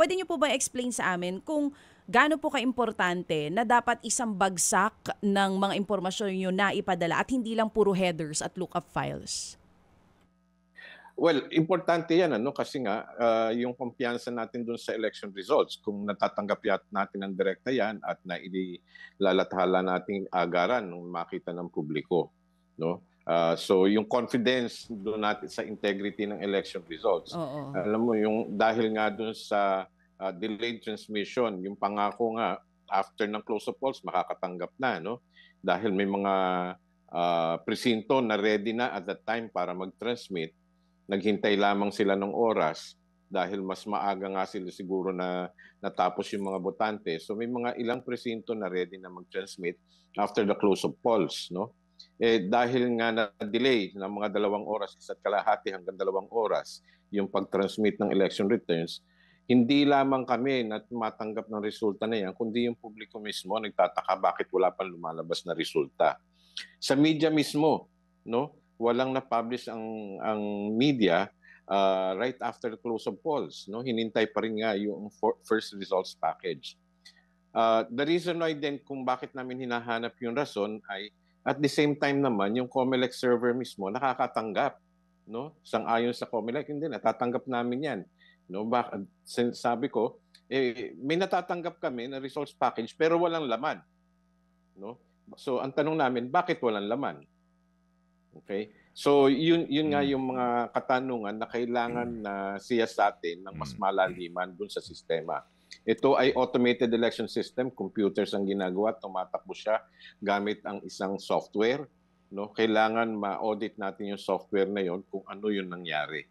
Pwede niyo po ba explain sa amin kung gaano po kaimportante na dapat isang bagsak ng mga impormasyon yung naipadala at hindi lang puro headers at lookup files? Well, importante yan ano kasi nga yung kumpiyansa natin dun sa election results kung natatanggap natin ng direkta yan at nailalathala nating agaran nung makita ng publiko, no? So yung confidence doon natin sa integrity ng election results. Oo. Alam mo yung dahil nga dun sa delayed transmission, yung pangako nga after ng close of polls makakatanggap na, no? Dahil may mga presinto na ready na at that time para mag-transmit, naghintay lamang sila ng oras dahil mas maaga nga sila siguro na natapos yung mga botante. So may mga ilang presinto na ready na mag-transmit after the close of polls, no? Dahil nga na-delay ng mga 2 oras, 1.5 hanggang 2 oras yung pag-transmit ng election returns, hindi lamang kami na tumatanggap ng resulta na yan, kundi yung publiko mismo nagtataka bakit wala pang lumalabas na resulta. Sa media mismo, no? Walang na-publish ang media right after the close of polls, no? Hinintay pa rin nga yung first results package. The reason why then kung bakit namin hinahanap yung rason ay at the same time naman yung COMELEC server mismo nakakatanggap, no? Sang-ayon sa COMELEC, hindi natatanggap namin 'yan, no? Sabi ko, may natatanggap kami na results package pero walang laman, no? So ang tanong namin, bakit walang laman? Okay? So yun nga yung mga katanungan na kailangan na siyasatin ng mas malaliman dun sa sistema. Ito ay automated election system, computers ang ginagawa, tumatakbo siya gamit ang isang software, no? Kailangan ma-audit natin yung software na yon kung ano yung nangyari.